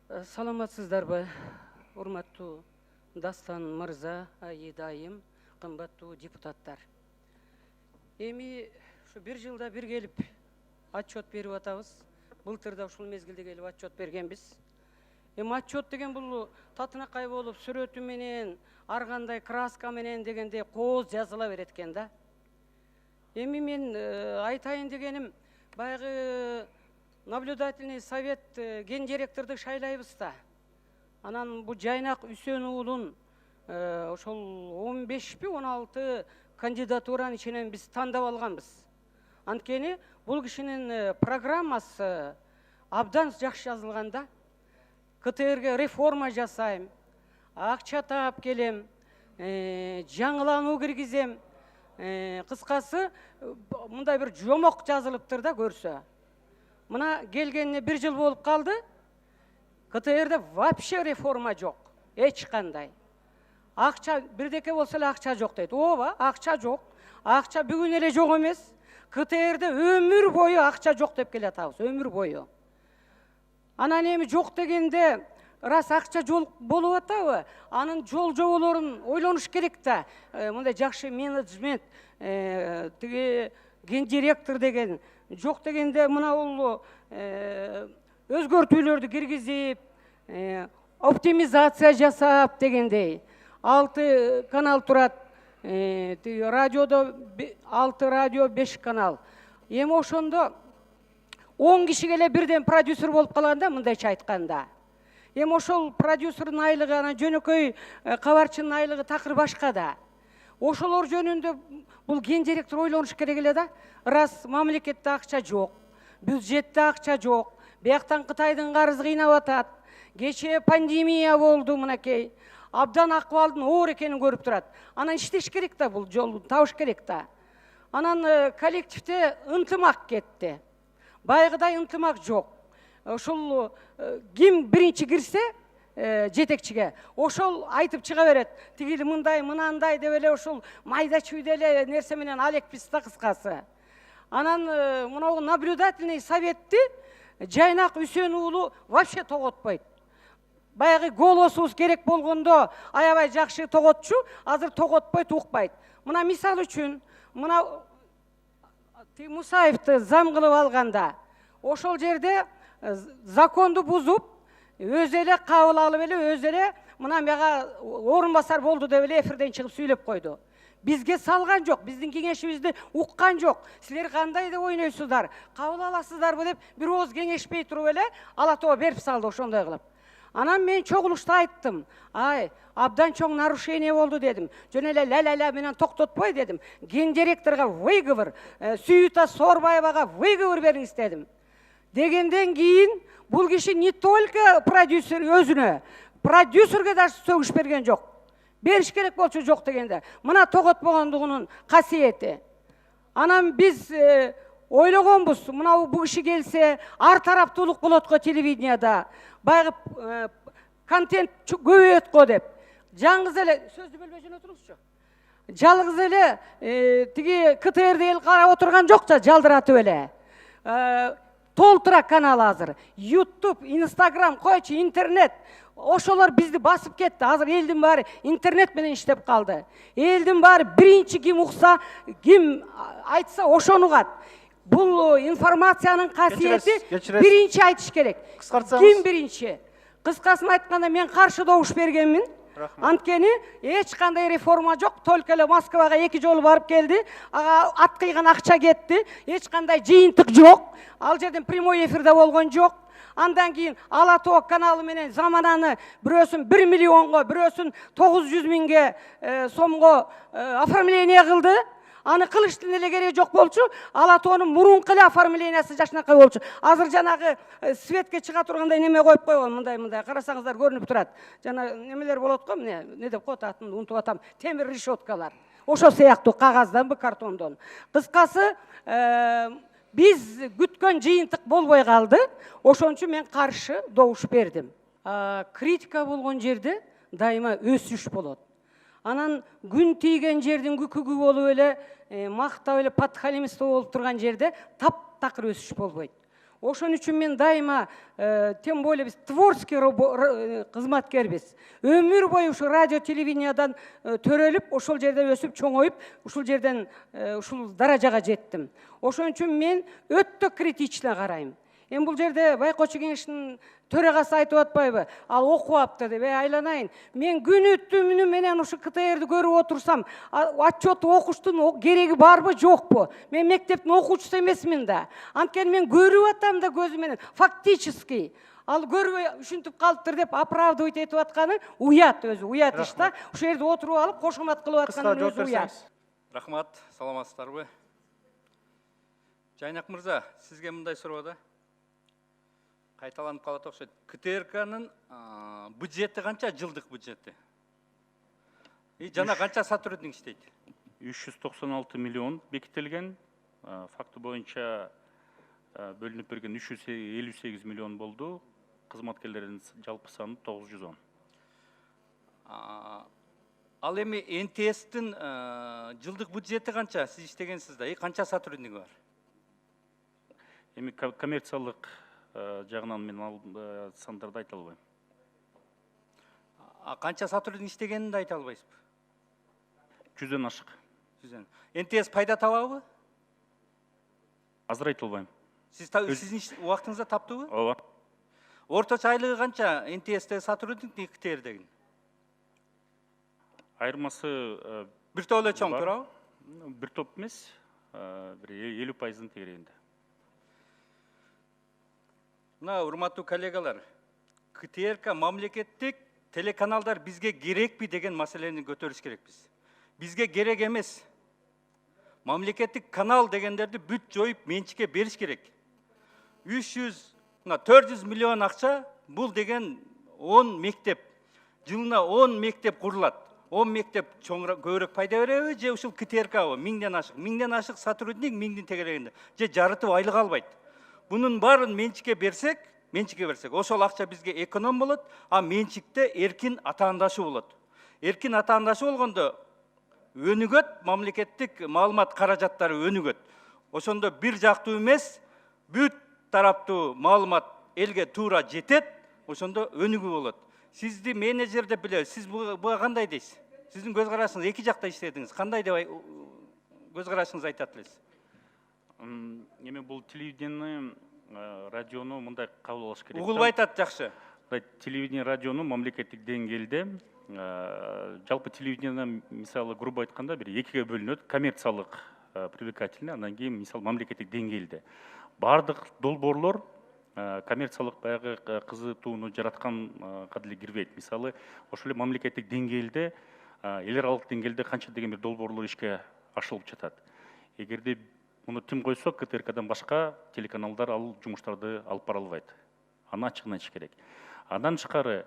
Саламатсыздарбы, урматтуу Дастан мырза, айым, кымбаттуу депутаттар. Эми ушу бир жылда бир келип отчет берип атабыз. Былтырда ушул мезгилде келип отчет бергенбиз. Эми отчет деген бул татынакай болуп, сүрөтү менен, ар кандай краска менен дегенде кооз жазыла берет экен да. Эми мен айтайын дегеним, баягы наблюдательный совет ген директорду шайлайбыз да. Анан бу Жайнак Үсөн уулун ошол 15-16 кандидатуранын ичинен биз тандап алганбыз. Анткени бул кишинин программасы абдан жакшы жазылган да. КТРге реформа жасайм, акча таап келем, жаңылануу киргизем. Кыскасы мындай бир жомок жазылыптыр да көрсө. Мына келгенине бир жыл болуп калды. КТРде вообще реформа жок. Эч кандай. Акча бирдеке болсо эле акча жок дейт. Ооба, акча жок. Акча бүгүн эле жок эмес. КТРде өмүр бою акча жок деп келатабыз, өмүр бою. Анан эми жок дегенде рас акча жол болуп атабы? Анын жол жоболорун ойлонуш керек да. Мындай жакшы менеджмент, тиги ген директор деген жок дегенде мына бул өзгөртүүлөрдү киргизип, оптимизация жасап дегендей. 6 канал турат, радиодо 6 радио 5 канал. Эми ошондо 10 кишиге эле бирден продюсер болуп калганда, мындайча айтканда. Эми ошол продюсердин айлыгы, анан жөнөкөй кабарчынын айлыгы такыр башка да. Ошолор жөнүндө бул ген директор ойлонуш керек эле да. Раз мамлекетте акча жок, бюджетте акча жок, бияктан Кытайдын карызы кыйнап атат. Кечээ пандемия болду мынакей. Абдан акыбалдын оор экенин көрүп турат. Анан иштеш керек да, бул жолду табыш керек да. Анан коллективде ынтымак кетти. Байгыдай ынтымак жок. Ошол ким биринчи кирсе жетекчиге, ошол айтып чыга берет. Тигили мындай, мынандай деп эле ошол майда чүйдө эле нерсе менен алекпиз да кыскасы. Анан мына наблюдательный советти Жайнак Үсөн уулу вообще тоготпойт. Баягы голосубуз керек болгондо аябай жакшы тоготчу, азыр тоготпойт, укпайт. Мына мисал үчүн, мына Мусаевди зам кылып алганда, ошол жерде законду бузуп, өз эле кабыл алып эле, өз эле мына мага орун басар болду деп эле эфирден чыгып сүйлөп койду. Бизге салган жок, биздин кеңешибизди уккан жок. Силер кандай деп ойнойсуздар, кабыл аласыздарбы деп бир ооз кеңешпей туруп эле ала тоо берип салды ошондой кылып. Анан мен чогулушта айттым. Ай, абдан чоң нарушение болду дедим. Жөн эле ла-ла-ла менен токтотпой дедим. Ген директорго выговор, Сүйүта Сорбаевага выговор бериңиз дедим. Дегенден кийин бул киши не только продюсер өзүнө, продюсерге даже сөгүш берген жок. Бериш керек болчу жок дегенде. Мына тоготпогондугунун касиети. Анан биз ойлогонбуз, мына бул киши келсе, ар тараптуулук болот го телевиденияда. Баягы контент көбөйөт го деп. Жаңгыз эле сөздү бөлбөй жөнөтүп туруңузчу. Жалгыз эле тиги КТРде эл карап отурган жок да, жалдыратып эле. Толтура канал азыр. YouTube, Instagram, койчу интернет. Ошолор бизди басып кетти. Азыр элдин баары интернет менен иштеп калды. Элдин баары биринчи ким укса, ким айтса ошону угат. Бул информациянын касиети биринчи айтыш керек. Ким биринчи? Кыскасын айтканда мен каршы добуш бергенмин. Анткени эч кандай реформа жок, только эле Москвага 2 жолу барып келди. Ага ат кыйган акча кетти. Эч кандай жыйынтык жок. Ал жерден прямой эфирде болгон жок. Андан кийин Ала Тоо каналы менен замананы бирөөсүн 1 миллионго, бирөөсүн 900 миңге сомго оформление кылды. Аны кылыштын эле кереги жок болчу. Ала Тоонун мурунку эле оформлениясы жашынакай болчу. Азыр жанагы светке чыга тургандай неме коюп койгон, мындай карасаңыздар көрүнүп турат. Жана немелер болот го, эмне деп коет атын унутуп атам. Темир решеткалар. Ошо сыяктуу кагазданбы, картондон. Кыскасы, биз күткөн жыйынтык болбой калды. Ошон үчүн мен каршы добуш бердим. Критика болгон жерде дайыма өсүш болот. Анан күн тийген жердин күкүгү болуп эле, мактап эле подхалимство болуп турган жерде таптакыр өсүш болбойт. Ошон үчүн мен дайыма, тем более биз творческий кызматкербиз. Өмүр бою ушу радио телевидениядан төрөлүп, ошол жерде өсүп чоңоюп, ушул жерден ушул даражага жеттим. Ошон үчүн мен өтө критично карайм. Эми бул жерде байкоочу кеңештин төрагасы айтып атпайбы? Ал окуапты деп, айланайын. Мен күнү түнү менен ушу КТРди көрүп отурсам, отчету окуштун кереги барбы, жокпу? Мен мектептин окуучусу эмесмин да. Анткени мен көрүп атам да көзүм менен, фактически. Ал көрбөй ушинтип калыптыр деп оправдывать этип атканы уят өзү, уят иш да. Ушул жерде отуруп алып, кошомат кылып атканы өзү уят. Рахмат, саламатсыздарбы? Жайнак мырза, сизге мындай суроо да. Кайталанып калат окшойт. КТРКнын бюджети канча, жылдык бюджети? Жана канча сотрудник иштейт? 396 миллион бекитилген. Факты боюнча бөлүнүп берген 358 миллион болду. Кызматкерлердин жалпы саны 910. Ал эми НТСтин жылдык бюджети канча? Сиз иштегенсиз да. Канча сотрудник бар? Эми коммерциялык жагынан мен ал сандарды айта албайм. Канча сотрудник иштегенин да айта албайсызбы? 100дөн ашык. 100. НТС пайда табабы? Азыр айта албайм. Сиздин убактыңызда таптыбы? Ооба. Орточо айлыгы канча НТСте сотрудник, КТРдеги? Айырмасы Бир топ эле чоң, туурабы? Бир топ эмес, бир 50% тегерегинде. Мына урматтуу коллегалар, КТРК мамлекеттик телеканалдар бизге керекпи деген маселени көтөрүш керекпиз. Бизге керек эмес. Мамлекеттик канал дегендерди бүт жоюп менчикке бериш керек. 400 миллион акча, бул деген 10 мектеп. Жылына 10 мектеп курулат. 10 мектеп көбүрөөк пайда береби же ушул КТРКбы? 1000ден ашык сотрудник 1000дин тегерегинде. Же жарытып айлык албайт. Bunun барын менчикке берсек, ошол акча бизге эконом болот, а менчикте эркин атаандашы болот. Эркин атаандашы болгондо өнүгөт, мамлекеттик маалымат каражаттары өнүгөт. Ошондо бир жактуу эмес, бүт тараптуу маалымат элге туура жетет, ошондо өнүгүү болот. Сизди менеджер деп билебиз, сиз буга кандай дейсиз? Сиздин көз карашыңыз эки жакта иштедиңиз, кандай деп көз карашыңызды айтат элесиз? Эми бул телевидение, радиону мындай кабыл алыш керек. Угулбай айтат, жакшы. Телевидение, радиону мамлекеттик деңгээлде жалпы телевидениеден мисалы грубо айтканда бир экиге бөлүнөт, коммерциялык привлекательный, андан кийин мисалы мамлекеттик деңгээлде. Бардык долбоорлор коммерциялык баягы кызытууну жараткан кадиле кирбейт. Мисалы ошол эле мамлекеттик деңгээлде, эл аралык деңгээлде канча деген бир долбоорлор ишке ашырылып жатат. Эгерде муну тим койсок, КТРКдан башка телеканалдар ал жумуштарды алып бара албайт. Аны ачыгын айтыш керек. Андан тышкары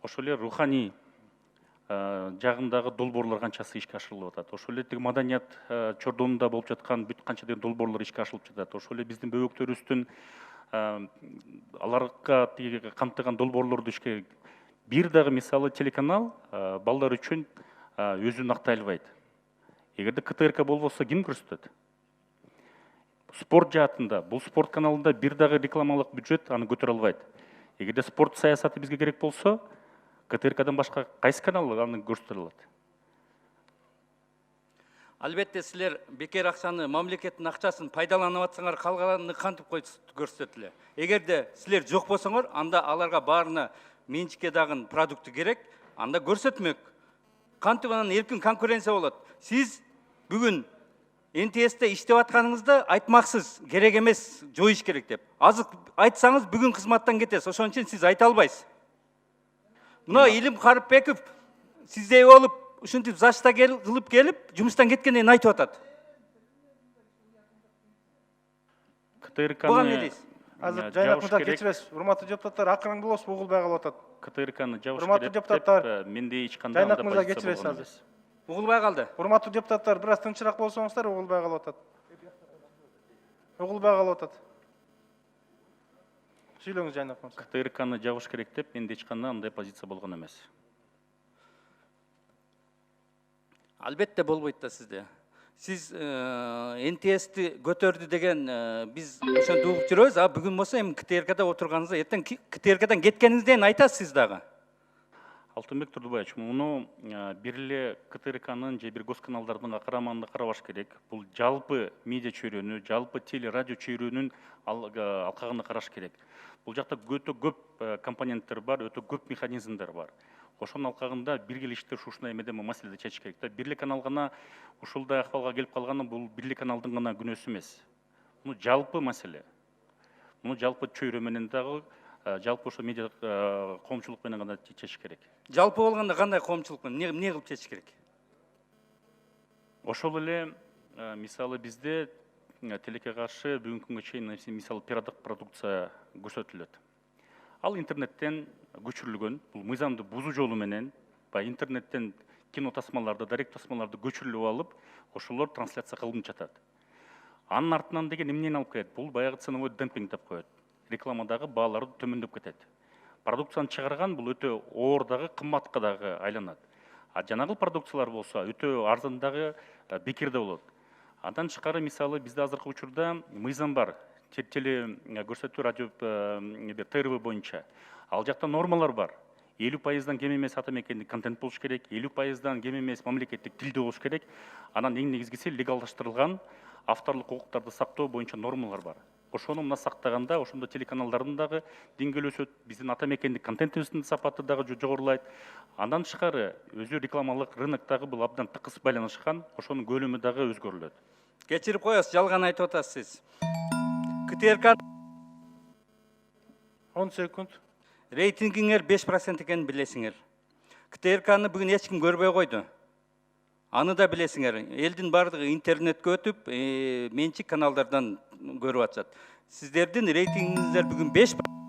ошол эле руханий жагындагы долбоорлор канчасы ишке ашырылып атат. Ошол эле маданият чордонунда болуп жаткан бүт канча деген долбоорлор ишке ашырылып жатат. Ошол эле биздин бөбөктөрүбүздүн аларга камтыган долбоорлорду ишке бир дагы мисалы телеканал балдар үчүн өзүн актай албайт. Эгерде КТРК болбосо ким көрсөтөт? Спорт жаатында, бул спорт каналында бир дагы рекламалык бюджет аны көтөрө албайт. Эгерде спорт саясаты бизге керек болсо, КТРКдан башка кайсы канал аны көрсөтө алат? Албетте силер бекер акчаны, мамлекеттин акчасын пайдаланып атсаңар, калганын кантип көрсөтөт эле. Эгерде силер жок болсоңор, анда аларга баарына менчикке дагы продукты керек, анда көрсөтмөк. Кантип анан эркин конкуренция болот. Сиз бүгүн НТСте иштеп атканыңызда айтмаксыз, керек эмес, жоюш керек деп. Азыр айтсаңыз бүгүн кызматтан кетесиз, ошон үчүн сиз айта албайсыз. Мына Илим Карыпбеков сиздей болуп, ушинтип зашта кылып келип, жумуштан кеткенден айтып атат. КТРКны азыр Жайнак мырза кечиресиз, урматтуу депутаттар, акырын болосуз, угулбай калып атат. КТРКны жабыш керек. Урматтуу депутаттар, менде эч кандай Жайнак мырза кечиресиз азыр. Угулбай калды. Урматтуу депутаттар, бир аз тынчыраак болсоңуздар, угулбай калып атат. Угулбай калып атат. Сүйлөңүз Жайнак мырза. КТРКны жабыш керек деп менде эч кандай андай позиция болгон эмес. Албетте болбойт да сизде. Сиз НТСти көтөрдү деген биз ошентип угуп жүрөбүз, а бүгүн болсо эми КТРКда отурганыңызда эртең КТРКдан кеткениңизден айтасыз дагы. Алтынбек Турдубаевич, муну бир эле КТРКнын же бир госканалдардын карамагында карабаш керек. Бул жалпы медиа чөйрөнү, жалпы теле радио чөйрөнүн алкагында караш керек. Бул жакта өтө көп компоненттер бар, өтө көп механизмдер бар. Ошонун алкагында биргелешиктер ушундай эмеде маселеди чечиш керек да. Бир эле канал гана ушундай акыбалга келип калганы бул бир эле каналдын гана күнөөсү эмес. Муну жалпы маселе. Муну жалпы чөйрө менен дагы жалпы ошо медиа коомчулук менен гана чечиш керек. Жалпы болгондо кандай коомчулук менен эмне кылып чечиш керек? Ошол эле мисалы бизде телекке каршы бүгүнкү күнгө чейин мисалы пиратдык продукция көрсөтүлөт. Ал интернеттен көчүрүлгөн, бул мыйзамды бузуу жолу менен баягы интернеттен кино тасмаларды, дарек тасмаларды көчүрүлүп алып, ошолор трансляция кылынып жатат. Анын артынан деген эмнени алып келет? Бул баягы ценовой демпинг деп коет. Рекламадагы баалар төмөндөп кетет. Продукцияны чыгарган бул өтө оор дагы, кымбатка дагы айланат. А жанагы продукциялар болсо өтө арзан дагы, бекер да болот. Андан тышкары мисалы бизде азыркы учурда мыйзам бар. Теле көрсөтүү радио ТРВ боюнча. Ал жакта нормалар бар. 50%-дан кем эмес атамекендик контент болуш керек, 50%-дан кем эмес мамлекеттик тилде болуш керек. Анан эң негизгиси легалдаштырылган авторлук укуктарды сактоо боюнча нормалар бар. Ошону мына сактаганда, ошондо телеканалдардын дагы деңгээли өсөт, биздин атамекендик контентибиздин сапаты дагы жогорулайт. Андан тышкары өзү рекламалык рыноктагы бул абдан тыкыз байланышкан, ошонун көлөмү дагы өзгөрүлөт. Кечирип коесуз, жалган айтып атасыз. КТРК 10 секунд. рейтингиңер 5% экенин билесиңер. КТРКны бүгүн эч ким көрбөй койду. Аны да билесиңер. Элдин бардыгы интернетке өтүп, менчик каналдардан көрүп атышат. Сиздердин рейтингиңиздер бүгүн 5%